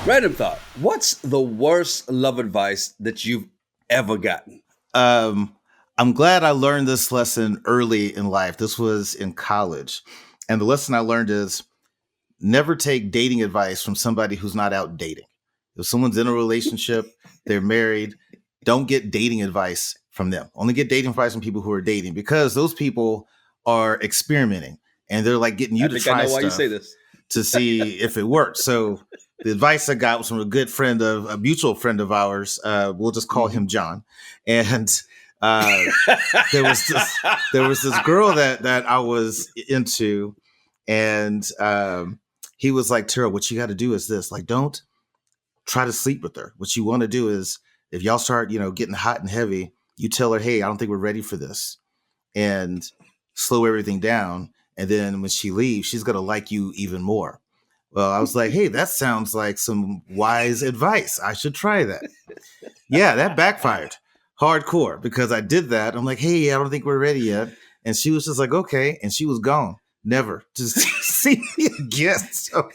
Random thought. What's the worst love advice that you've ever gotten? I'm glad I learned this lesson early in life. This was in college. And the lesson I learned is never take dating advice from somebody who's not out dating. If someone's in a relationship, they're married, don't get dating advice from them. Only get dating advice from people who are dating, because those people are experimenting and they're like getting you to try stuff. I know why you say this. To see if it works. So the advice I got was from a mutual friend of ours. We'll just call him John. And there was this girl that I was into, and he was like, Terryl, what you got to do is this: like, don't try to sleep with her. What you want to do is, if y'all start, getting hot and heavy, you tell her, hey, I don't think we're ready for this, and slow everything down. And then when she leaves, she's going to like you even more. Well, I was like, hey, that sounds like some wise advice. I should try that. Yeah, that backfired hardcore, because I did that. I'm like, hey, I don't think we're ready yet. And she was just like, okay. And she was gone. Never to see me again. So.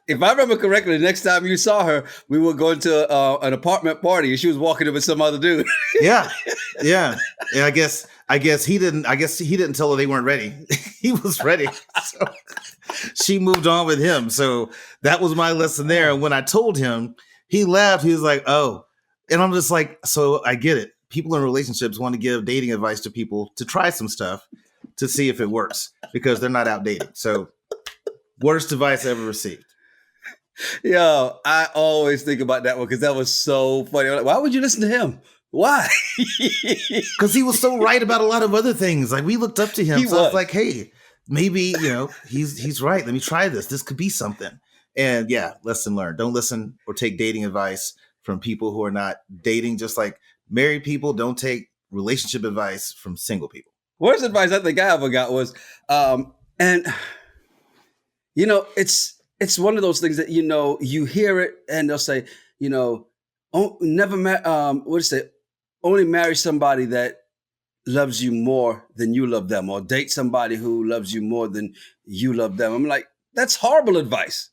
If I remember correctly, the next time you saw her, we were going to an apartment party and she was walking in with some other dude. Yeah. I guess he didn't tell her they weren't ready. He was ready. So she moved on with him. So that was my lesson there. And when I told him, he laughed. He was like, oh. And I'm just like, so I get it. People in relationships want to give dating advice to people to try some stuff to see if it works, because they're not out dating. So worst advice I ever received. Yo, I always think about that one because that was so funny. Like, why would you listen to him? Why? Because he was so right about a lot of other things. Like, we looked up to him. So I was like, hey, maybe, he's right. Let me try this. This could be something. And yeah, lesson learned. Don't listen or take dating advice from people who are not dating. Just like married people, don't take relationship advice from single people. Worst advice I think I ever got was, it's one of those things that, you hear it and they'll say, only marry somebody that loves you more than you love them, or date somebody who loves you more than you love them. I'm like, that's horrible advice.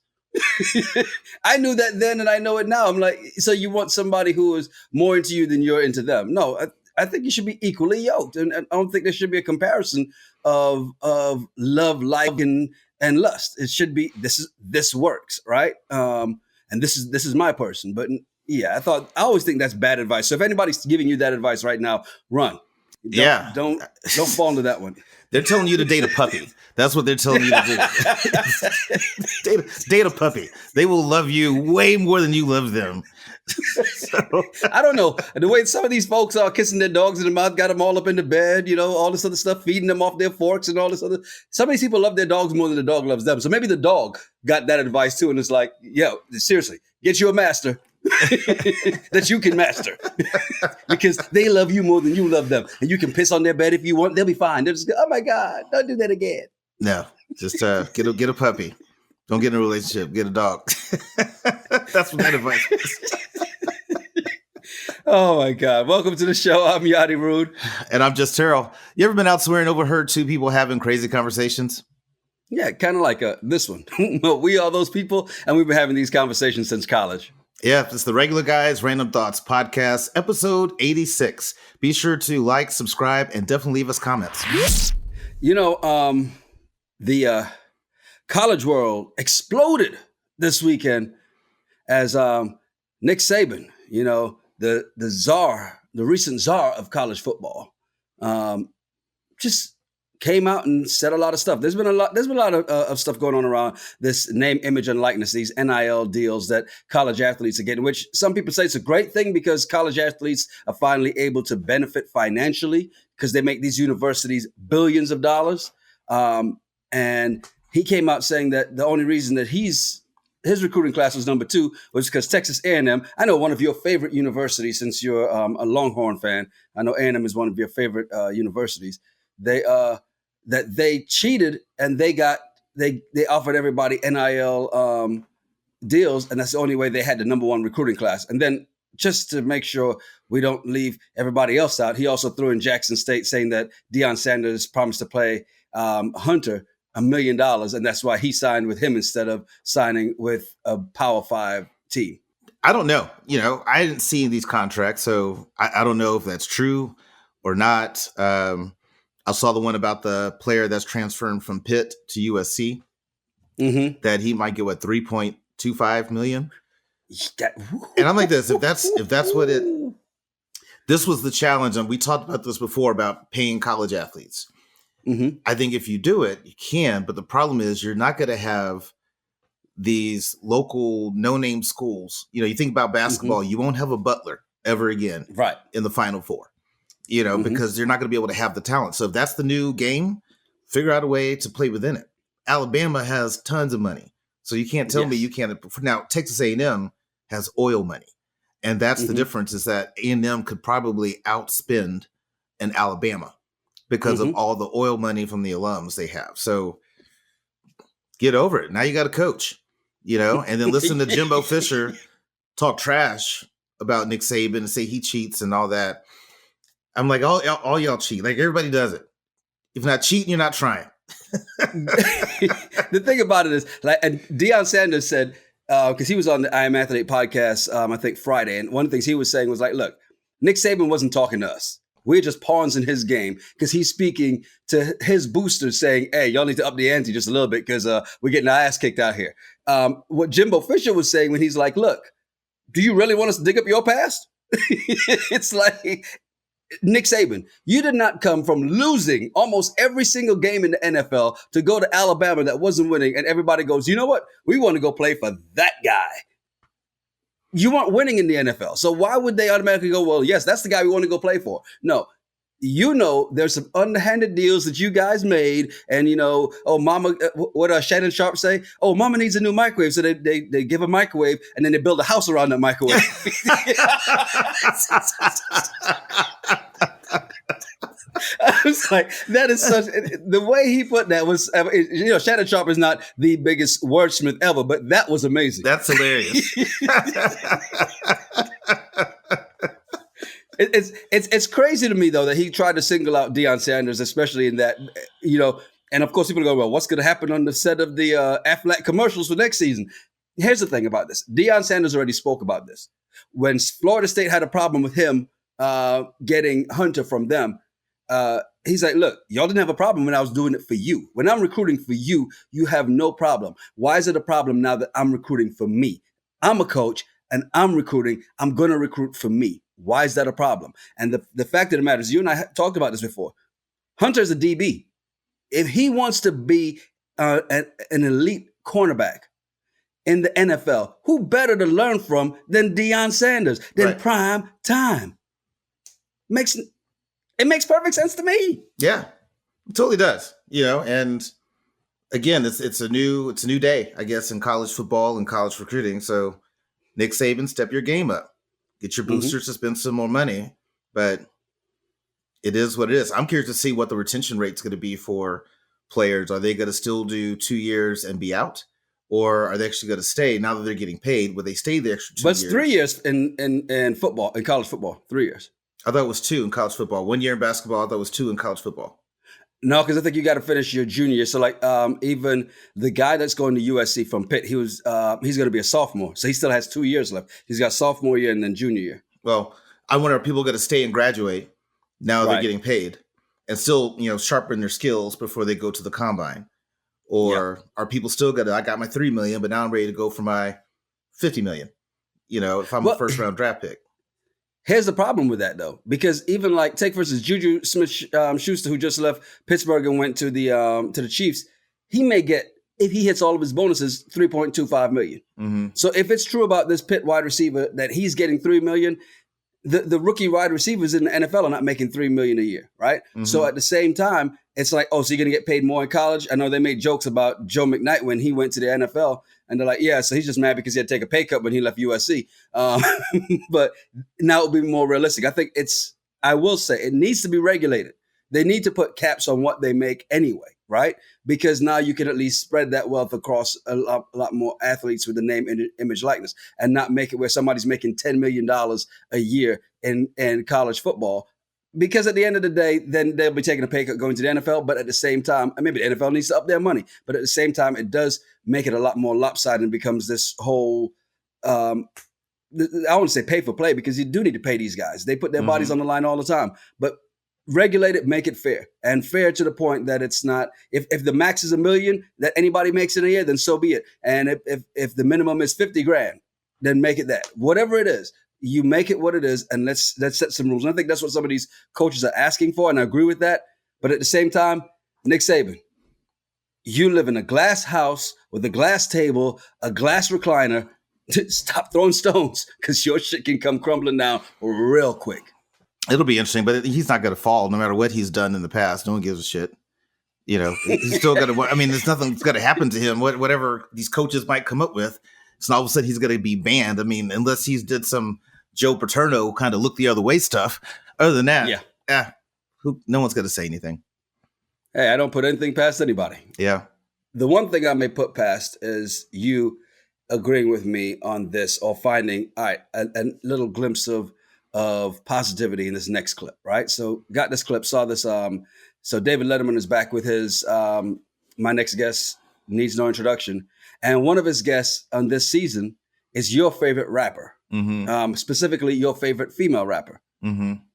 I knew that then and I know it now. I'm like, so you want somebody who is more into you than you're into them? No, I think you should be equally yoked. And I don't think there should be a comparison of love, like, and lust. It should be, this works, right? And this is my person. But yeah, I always think that's bad advice. So if anybody's giving you that advice right now, run. Don't fall into that one. They're telling you to date a puppy. That's what they're telling you to do. date a puppy. They will love you way more than you love them. So. I don't know. The way some of these folks are kissing their dogs in the mouth, got them all up in the bed, all this other stuff, feeding them off their forks and all this other. Some of these people love their dogs more than the dog loves them. So maybe the dog got that advice too. And it's like, yo, seriously, get you a master that you can master because they love you more than you love them. And you can piss on their bed if you want. They'll be fine. They'll just go, oh my God, don't do that again. No, just get a puppy. Don't get in a relationship. Get a dog. That's what that advice is. Oh my God. Welcome to the show. I'm Yachty Rude. And I'm just Terryl. You ever been out somewhere and overheard two people having crazy conversations? Yeah, kind of like this one. We are those people, and we've been having these conversations since college. Yeah, it's the Regular Guys Random Thoughts Podcast, episode 86. Be sure to like, subscribe, and definitely leave us comments. The college world exploded this weekend as Nick Saban, the czar, the recent czar of college football, just came out and said a lot of stuff. There's been a lot of stuff going on around this name, image, and likeness, these NIL deals that college athletes are getting, which some people say it's a great thing because college athletes are finally able to benefit financially because they make these universities billions of dollars. And he came out saying that the only reason that his recruiting class was number 2 was because Texas A&M, I know one of your favorite universities since you're a Longhorn fan. I know A&M is one of your favorite universities. They cheated and they offered everybody NIL deals, and that's the only way they had the number 1 recruiting class. And then just to make sure we don't leave everybody else out, he also threw in Jackson State saying that Deion Sanders promised to play Hunter $1 million, and that's why he signed with him instead of signing with a Power 5 team. I don't know. I didn't see these contracts, so I don't know if that's true or not. I saw the one about the player that's transferring from Pitt to USC that he might get 3.25 million. And I'm like this, if that's what this was the challenge. And we talked about this before about paying college athletes. I think if you do it, you can. But the problem is you're not going to have these local no-name schools. You think about basketball, you won't have a Butler ever again in the Final Four, because you're not going to be able to have the talent. So if that's the new game, figure out a way to play within it. Alabama has tons of money. So you can't tell me you can't. Now, Texas A&M has oil money. And that's the difference, is that A&M could probably outspend an Alabama because of all the oil money from the alums they have. So get over it. Now you got a coach, and then listen to Jimbo Fisher talk trash about Nick Saban and say he cheats and all that. I'm like, all y'all cheat. Like, everybody does it. If you're not cheating, you're not trying. The thing about it is, and Deion Sanders said, because he was on the I Am Athlete podcast, I think Friday, and one of the things he was saying was like, look, Nick Saban wasn't talking to us. We're just pawns in his game, because he's speaking to his boosters saying, hey, y'all need to up the ante just a little bit, because we're getting our ass kicked out here. What Jimbo Fisher was saying when he's like, look, do you really want us to dig up your past? It's like, Nick Saban, you did not come from losing almost every single game in the NFL to go to Alabama that wasn't winning, and everybody goes, you know what? We want to go play for that guy. You weren't winning in the NFL. So why would they automatically go, well, yes, that's the guy we want to go play for? No. There's some underhanded deals that you guys made, and mama, what does Shannon Sharp say? Oh, mama needs a new microwave, so they give a microwave, and then they build a house around that microwave. I was like, that is such. The way he put that was, Shannon Sharp is not the biggest wordsmith ever, but that was amazing. That's hilarious. It's crazy to me, though, that he tried to single out Deion Sanders, especially in that, and of course people go, well, what's going to happen on the set of the Aflac commercials for next season? Here's the thing about this. Deion Sanders already spoke about this. When Florida State had a problem with him getting Hunter from them, he's like, look, y'all didn't have a problem when I was doing it for you. When I'm recruiting for you, you have no problem. Why is it a problem now that I'm recruiting for me? I'm a coach and I'm recruiting. I'm going to recruit for me. Why is that a problem? And the fact of the matter is, you and I talked about this before. Hunter's a DB. If he wants to be an elite cornerback in the NFL, who better to learn from than Deion Sanders, than prime time? It makes perfect sense to me. Yeah, it totally does. And again, it's a new day, I guess, in college football and college recruiting. So Nick Saban, step your game up. Get your boosters to spend some more money, but it is what it is. I'm curious to see what the retention rate is going to be for players. Are they going to still do 2 years and be out? Or are they actually going to stay now that they're getting paid? Would they stay the extra 2 years? But it's 3 years in football, in college football, 3 years. I thought it was 2 in college football. 1 year in basketball, I thought it was 2 in college football. No, because I think you got to finish your junior year. So even the guy that's going to USC from Pitt, he's going to be a sophomore. So he still has 2 years left. He's got sophomore year and then junior year. Well, I wonder, are people going to stay and graduate now they're getting paid and still, sharpen their skills before they go to the combine? Or are people still going to, I got my $3 million, but now I'm ready to go for my $50 million, if I'm a first round draft pick? Here's the problem with that, though, because even take for instance Juju Smith-Schuster, who just left Pittsburgh and went to the Chiefs. He may get, if he hits all of his bonuses, $3.25 million. So if it's true about this Pitt wide receiver that he's getting $3 million, the rookie wide receivers in the NFL are not making $3 million a year, right? So at the same time, it's like, oh, so you're going to get paid more in college? I know they made jokes about Joe McKnight when he went to the NFL, and they're like, yeah, so he's just mad because he had to take a pay cut when he left USC. But now it'll be more realistic. I think I will say, it needs to be regulated. They need to put caps on what they make anyway, right? Because now you can at least spread that wealth across a lot more athletes with the name, image, likeness, and not make it where somebody's making $10 million a year in college football. Because at the end of the day, then they'll be taking a pay cut going to the NFL. But at the same time, maybe the NFL needs to up their money. But at the same time, it does make it a lot more lopsided and becomes this whole um, I wouldn't say pay for play because you do need to pay these guys. They put their bodies on the line all the time, but regulate it, make it fair, and fair to the point that it's not, if the max is $1 million that anybody makes in a year, then so be it. And if the minimum is 50 grand, then make it that. Whatever it is, you make it what it is, and let's set some rules. And I think that's what some of these coaches are asking for, and I agree with that. But at the same time, Nick Saban, you live in a glass house with a glass table, a glass recliner. Stop throwing stones because your shit can come crumbling down real quick. It'll be interesting, but he's not going to fall no matter what he's done in the past. No one gives a shit. You know, he's still going to, I mean, there's nothing that's going to happen to him. Whatever these coaches might come up with, it's not all of a sudden he's going to be banned. I mean, unless he's did some Joe Paterno kind of look the other way stuff. Other than that, no one's going to say anything. Hey, I don't put anything past anybody. Yeah. The one thing I may put past is you agreeing with me on this or finding a little glimpse of positivity in this next clip, right? So got this clip, saw this. So David Letterman is back with his My Next Guest Needs No Introduction. And one of his guests on this season is your favorite rapper, specifically your favorite female rapper,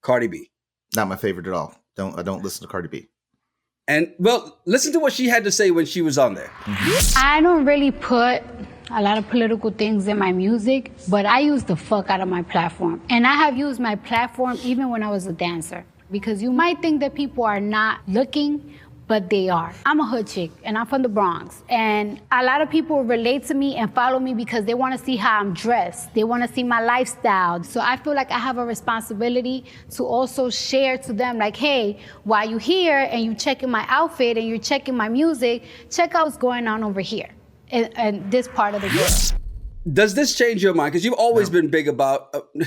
Cardi B. Not my favorite at all. I don't listen to Cardi B. And well, listen to what she had to say when she was on there. I don't really put a lot of political things in my music, but I use the fuck out of my platform. And I have used my platform even when I was a dancer. Because you might think that people are not looking, but they are. I'm a hood chick, and I'm from the Bronx. And a lot of people relate to me and follow me because they want to see how I'm dressed. They want to see my lifestyle. So I feel like I have a responsibility to also share to them, like, hey, while you're here and you're checking my outfit and you're checking my music, check out what's going on over here in this part of the world. Does this change your mind? Because you've always been big about. You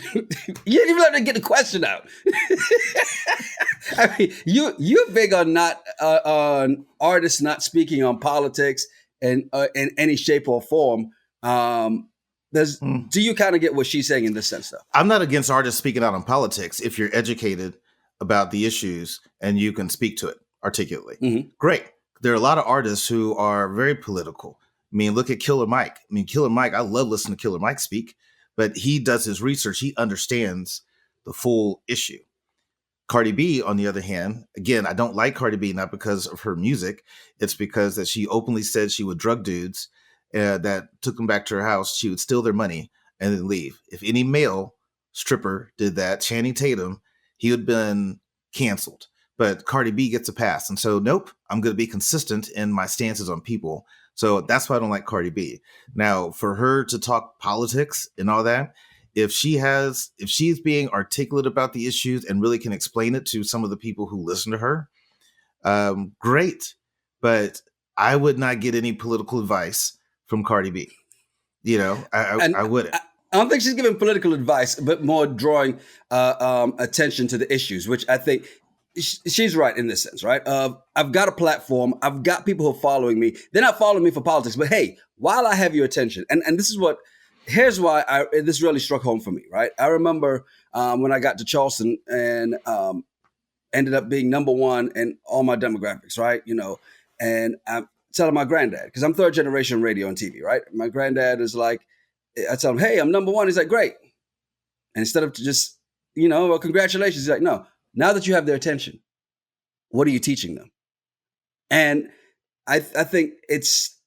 didn't even let me get the question out. I mean, you're big on on artists not speaking on politics in any shape or form. Do you kind of get what she's saying in this sense, though? I'm not against artists speaking out on politics if you're educated about the issues and you can speak to it articulately. Great. There are a lot of artists who are very political. I mean, look at Killer Mike. I mean, Killer Mike, I love listening to Killer Mike speak, but he does his research. He understands the full issue. Cardi B, on the other hand, again, I don't like Cardi B, not because of her music. It's because that she openly said she would drug dudes that took them back to her house. She would steal their money and then leave. If any male stripper did that, Channing Tatum, he would have been canceled. But Cardi B gets a pass. And so, nope, I'm going to be consistent in my stances on people. So that's why I don't like Cardi B. Now, for her to talk politics and all that, if she's being articulate about the issues and really can explain it to some of the people who listen to her, great. But I would not get any political advice from Cardi B. You know, I wouldn't. I don't think she's giving political advice, but more drawing attention to the issues, which I think she's right in this sense, right? I've got a platform. I've got people who are following me. They're not following me for politics, but hey, while I have your attention, and this is here's why this really struck home for me, right? I remember when I got to Charleston and ended up being number one in all my demographics, right? You know, and I'm telling my granddad, because I'm third generation radio and TV, right? My granddad is like, I tell him, hey, I'm number one. He's like, great. And instead of just, well, congratulations, he's like, no. Now that you have their attention, what are you teaching them? And I think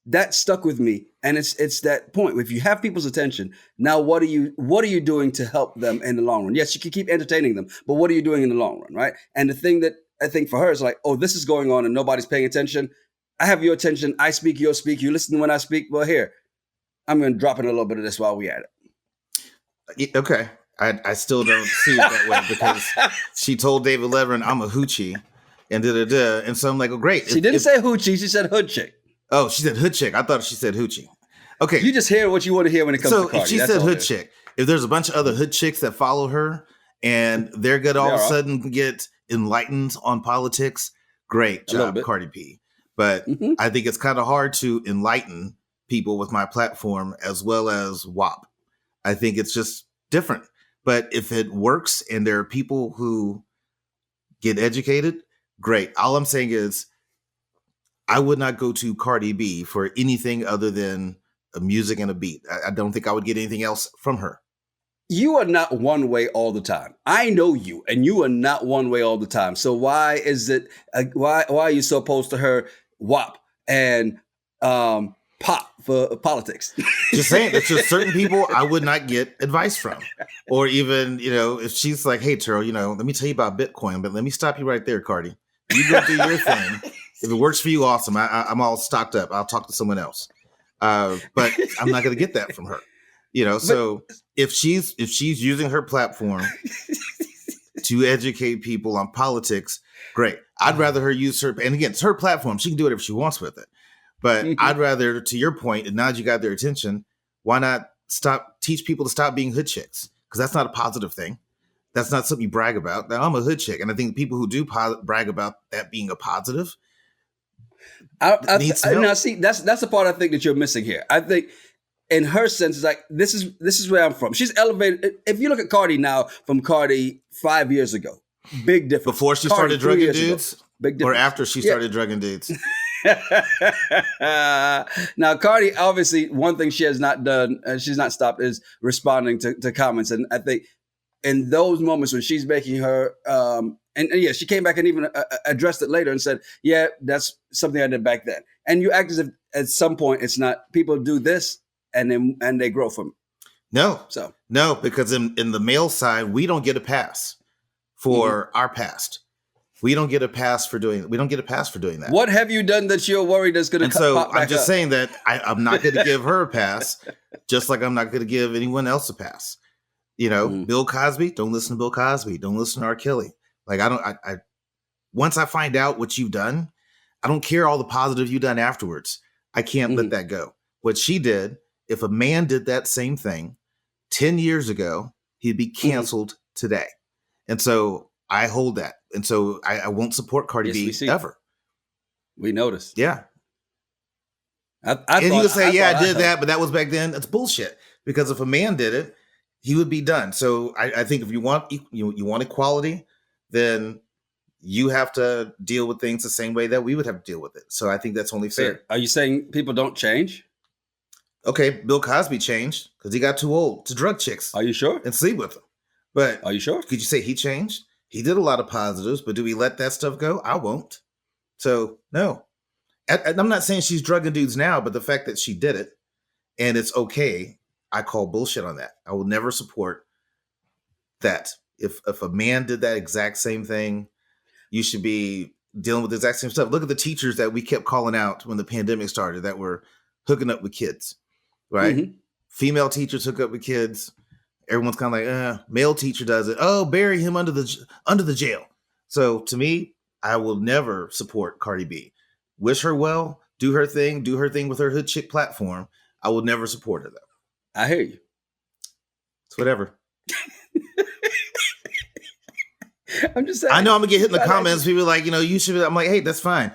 that stuck with me, and it's that point. If you have people's attention, now what are you doing to help them in the long run? Yes, you can keep entertaining them, but what are you doing in the long run, right? And the thing that I think for her is like, oh, this is going on and nobody's paying attention. I have your attention. I speak, you'll speak. You listen when I speak. Well, here, I'm going to drop in a little bit of this while we at it. Okay. I still don't see it that way because she told David Letterman, I'm a hoochie, and da-da-da. And so I'm like, oh, great. She didn't say hoochie. She said hood chick. Oh, she said hood chick. I thought she said hoochie. Okay. You just hear what you want to hear when it comes to Cardi. So if she said hood chick, if there's a bunch of other hood chicks that follow her and they're going to all of a sudden get enlightened on politics, great job, Cardi B. But I think it's kind of hard to enlighten people with my platform as well as WAP. I think it's just different. But if it works and there are people who get educated, great. All I'm saying is I would not go to Cardi B for anything other than a music and a beat. I don't think I would get anything else from her. You are not one way all the time. I know you, and you are not one way all the time. So why is it? Why are you so opposed to her WAP and pop for politics? Just saying, there's just certain people I would not get advice from, or even if she's like, "Hey, Terryl, let me tell you about Bitcoin, but let me stop you right there, Cardi. You go do your thing. If it works for you, awesome. I'm all stocked up. I'll talk to someone else, but I'm not going to get that from her." So if she's using her platform to educate people on politics, great. I'd rather her use her, and again, it's her platform. She can do whatever she wants with it. But I'd rather, to your point, and now that you got their attention, why not teach people to stop being hood chicks? Because that's not a positive thing. That's not something you brag about. Now, I'm a hood chick, and I think people who do brag about that being a positive need some help. Now, see, that's the part I think that you're missing here. I think, in her sense, it's like this is where I'm from. She's elevated. If you look at Cardi now from Cardi 5 years ago, big difference. Before she started drugging dudes, big difference. Or after she started drugging dudes. Now, Cardi, obviously, one thing she has not done, she's not stopped, is responding to comments. And I think in those moments when she's making her, and yeah, she came back and even addressed it later and said, yeah, that's something I did back then. And you act as if at some point it's not, people do this and they grow from it. No, because in the male side, we don't get a pass for our past. We don't get a pass for doing that. What have you done that you're worried is going to pop back I'm just up? saying that I'm not going to give her a pass, just like I'm not going to give anyone else a pass. Bill Cosby, don't listen to Bill Cosby. Don't listen to R. Kelly. Like, once I find out what you've done, I don't care all the positive you've done afterwards. I can't let that go. What she did, if a man did that same thing 10 years ago, he'd be canceled today. And so I hold that. And so I won't support Cardi B ever. We noticed. Yeah. And you would say, I did that, but that was back then. That's bullshit. Because if a man did it, he would be done. So I think if you want you want equality, then you have to deal with things the same way that we would have to deal with it. So I think that's only fair. Are you saying people don't change? Okay, Bill Cosby changed because he got too old to drug chicks. Are you sure? And sleep with them. But are you sure? Could you say he changed? He did a lot of positives, but do we let that stuff go? I won't. So no. I'm not saying she's drugging dudes now, but the fact that she did it and it's okay, I call bullshit on that. I will never support that. If a man did that exact same thing, you should be dealing with the exact same stuff. Look at the teachers that we kept calling out when the pandemic started that were hooking up with kids, right? Female teachers hook up with kids. Everyone's kind of like, male teacher does it. Oh, bury him under the jail. So to me, I will never support Cardi B. Wish her well, do her thing with her hood chick platform. I will never support her though. I hear you. It's whatever. I'm just saying. I know I'm gonna get hit in the comments. People are like, you should. I'm like, hey, that's fine.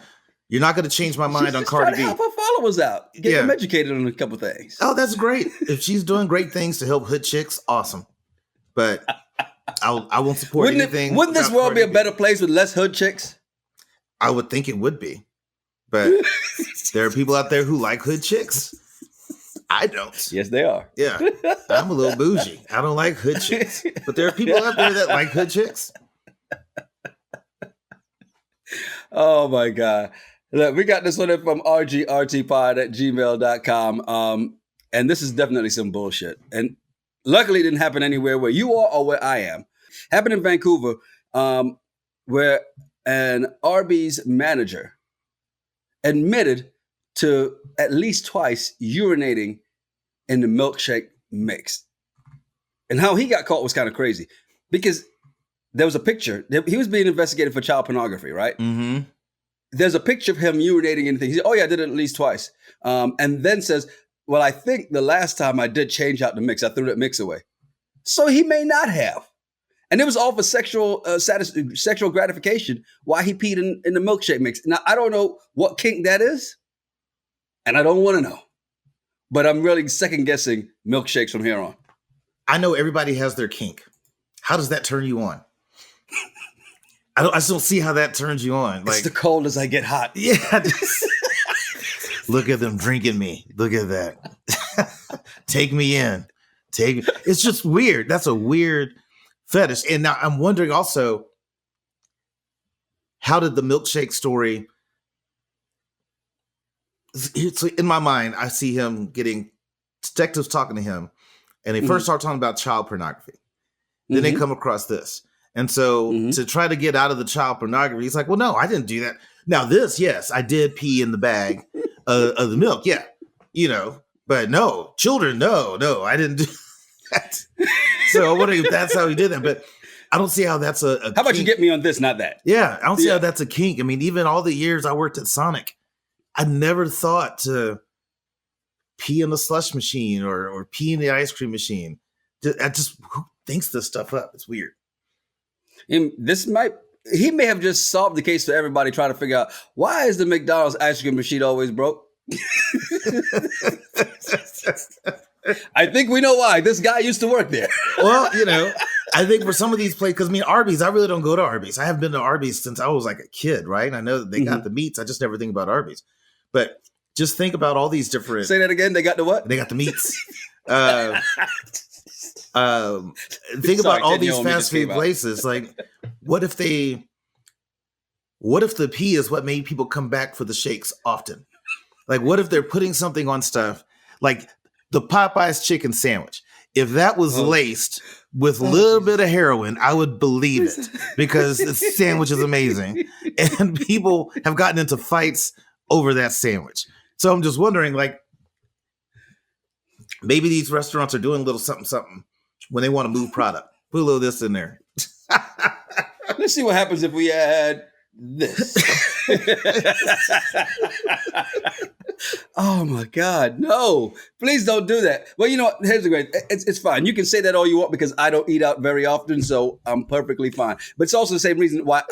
You're not gonna change my mind on Cardi B. Help her followers out. Get them educated on a couple things. Oh, that's great. If she's doing great things to help hood chicks, awesome. But I won't support anything. Wouldn't this world be a better place with less hood chicks? I would think it would be. But there are people out there who like hood chicks. I don't. Yes, they are. Yeah. I'm a little bougie. I don't like hood chicks. But there are people out there that like hood chicks. Oh, my God. Look, we got this one in from rgrtpod@gmail.com. And this is definitely some bullshit. And luckily it didn't happen anywhere where you are or where I am. Happened in Vancouver, where an Arby's manager admitted to at least twice urinating in the milkshake mix. And how he got caught was kind of crazy because there was a picture. He was being investigated for child pornography, right? Mm-hmm. There's a picture of him urinating in things. He said, oh, yeah, I did it at least twice. And then says, well, I think the last time I did change out the mix, I threw that mix away. So he may not have. And it was all for sexual gratification why he peed in the milkshake mix. Now, I don't know what kink that is, and I don't want to know. But I'm really second-guessing milkshakes from here on. I know everybody has their kink. How does that turn you on? I just don't see how that turns you on. It's the cold as I get hot. Yeah. Look at them drinking me. Look at that. Take me in. It's just weird. That's a weird fetish. And now I'm wondering also, how did the milkshake story? It's in my mind, I see him getting detectives talking to him, and they first start talking about child pornography. Then they come across this. And so to try to get out of the child pornography, he's like, well, no, I didn't do that. Now this, yes, I did pee in the bag of the milk. Yeah. But no, children, no, I didn't do that. So I wonder if that's how he did that. But I don't see how that's a how about you get me on this, not that? Yeah, I don't see how that's a kink. I mean, even all the years I worked at Sonic, I never thought to pee in the slush machine or pee in the ice cream machine. Who thinks this stuff up? It's weird. And he may have just solved the case for everybody trying to figure out, why is the McDonald's ice cream machine always broke? I think we know why. This guy used to work there. Well, I think for some of these places, because Arby's, I really don't go to Arby's. I haven't been to Arby's since I was like a kid, right? And I know that they got the meats. I just never think about Arby's. But just think about all these different... Say that again. They got the what? They got the meats. Think about all these fast food places. Like, what if the pee is what made people come back for the shakes often? Like, what if they're putting something on stuff like the Popeyes chicken sandwich? If that was laced with a little bit of heroin, I would believe it, because the sandwich is amazing. And people have gotten into fights over that sandwich. So I'm just wondering, like, maybe these restaurants are doing a little something when they want to move product. Put a little of this in there. Let's see what happens if we add this. Oh my God, no, please don't do that. Well, here's the great, it's fine. You can say that all you want, because I don't eat out very often, so I'm perfectly fine. But it's also the same reason why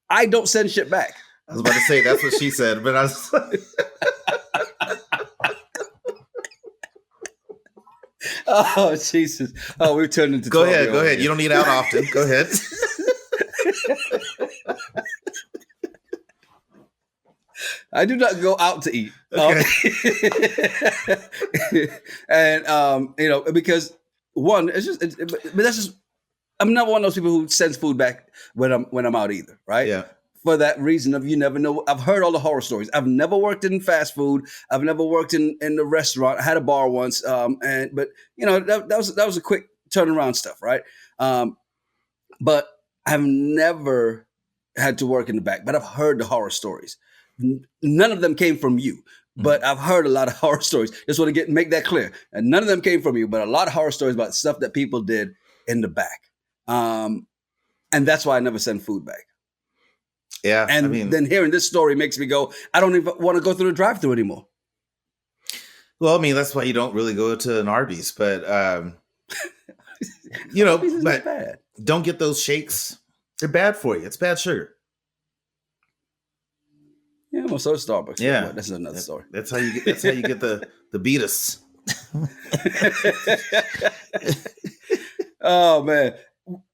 I don't send shit back. I was about to say, that's what she said, but I was like... Oh, Jesus. Oh, we've turned into... Go ahead. You don't eat out often. Go ahead. I do not go out to eat. Okay. And, because one, it's just... but that's just... I'm not one of those people who sends food back when I'm out either, right? Yeah. For that reason of, you never know. I've heard all the horror stories. I've never worked in fast food. I've never worked in the restaurant. I had a bar once, but that was a quick turnaround stuff, right? But I've never had to work in the back. But I've heard the horror stories. None of them came from you, but I've heard a lot of horror stories. Just want to make that clear. And none of them came from you, but a lot of horror stories about stuff that people did in the back. And that's why I never send food back. Yeah. And then hearing this story makes me go, I don't even want to go through the drive-thru anymore. Well, that's why you don't really go to an Arby's, but, Arby's but bad. Don't get those shakes. They're bad for you. It's bad sugar. Yeah, well, so is Starbucks. Yeah. That's another story. That's how you get the beatus. Oh man.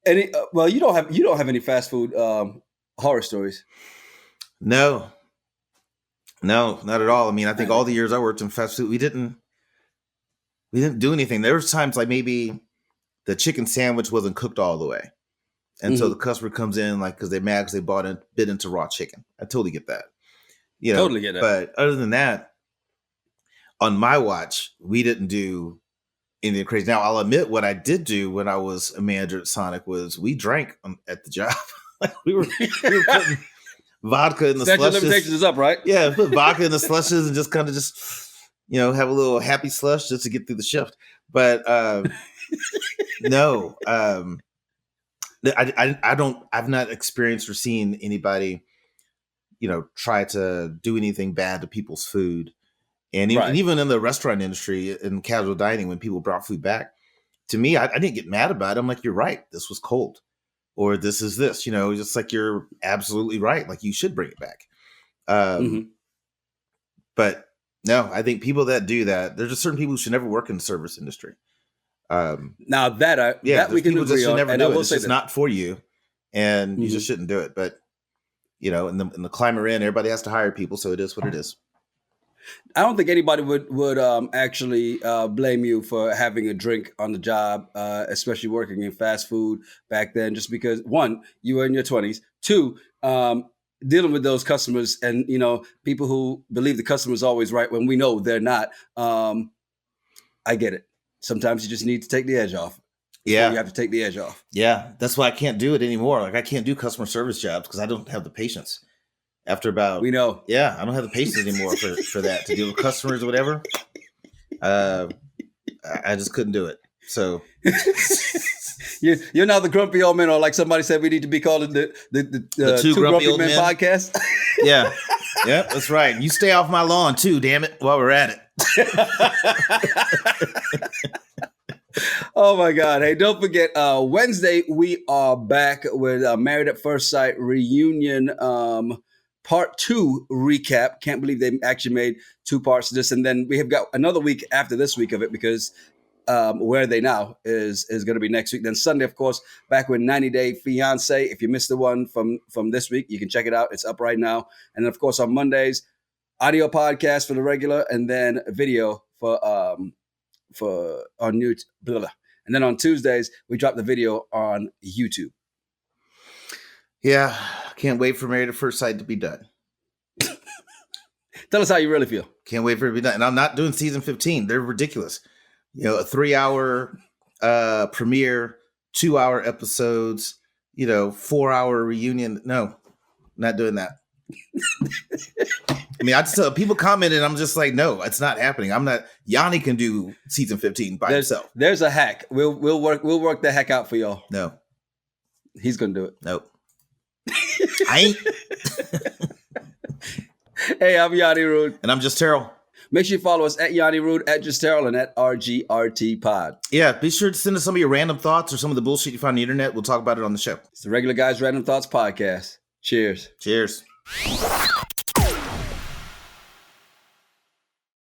You don't have any fast food horror stories? No, not at all. I think all the years I worked in fast food, we didn't do anything. There was times like maybe the chicken sandwich wasn't cooked all the way, and so the customer comes in like because they're mad because they bit into raw chicken. I totally get that. Totally get that. But other than that, on my watch, we didn't do anything crazy. Now I'll admit what I did do when I was a manager at Sonic was we drank at the job. we were putting vodka in the Statute of slushes. limitations is up, right? Yeah, put vodka in the slushes and just kind of have a little happy slush just to get through the shift. But no, I've not experienced or seen anybody, try to do anything bad to people's food. And even in the restaurant industry, in casual dining, when people brought food back, to me, I didn't get mad about it. I'm like, you're right. This was cold. Or this is this, just like you're absolutely right. Like you should bring it back. But no, I think people that do that, there's just certain people who should never work in the service industry. Now that we can agree on, and I will say it's not for you, and you just shouldn't do it. But in the climate we're in, everybody has to hire people, so it is what it is. I don't think anybody would actually blame you for having a drink on the job, especially working in fast food back then. Just because, one, you were in your 20s. Two, dealing with those customers and people who believe the customer is always right when we know they're not. I get it. Sometimes you just need to take the edge off. Yeah, you have to take the edge off. Yeah, that's why I can't do it anymore. Like I can't do customer service jobs because I don't have the patience. After about, we know. Yeah, I don't have the patience anymore for that, to deal with customers or whatever. I just couldn't do it. So you're now the grumpy old man, or like somebody said, we need to be called the two grumpy old men podcast. Yeah, that's right. You stay off my lawn too, damn it, while we're at it. Oh my God. Hey, don't forget, Wednesday, we are back with Married at First Sight reunion part 2 recap. Can't believe they actually made 2 parts of this. And then we have got another week after this week of it because Where Are They Now is going to be next week. Then Sunday, of course, back with 90 Day Fiance. If you missed the one from this week, you can check it out. It's up right now. And then, of course, on Mondays, audio podcast for the regular and then video for on YouTube. Blah, blah. And then on Tuesdays, we drop the video on YouTube. Yeah, can't wait for Married at First Sight to be done. Tell us how you really feel. Can't wait for it to be done. And I'm not doing season 15. They're ridiculous. A 3-hour premiere, 2-hour episodes, 4-hour reunion. No, not doing that. I mean, I just tell people commented. I'm just like, no, it's not happening. I'm not. Yanni can do season 15 by himself. There's a hack. We'll work the hack out for y'all. No, he's gonna do it. Nope. I ain't. Hey, I'm Yanni Rude. And I'm just Terryl. Make sure you follow us at Yanni Rude, at just Terryl, and at RGRT Pod. Yeah, be sure to send us some of your random thoughts or some of the bullshit you find on the internet. We'll talk about it on the show. It's the Regular Guys Random Thoughts Podcast. Cheers. Cheers.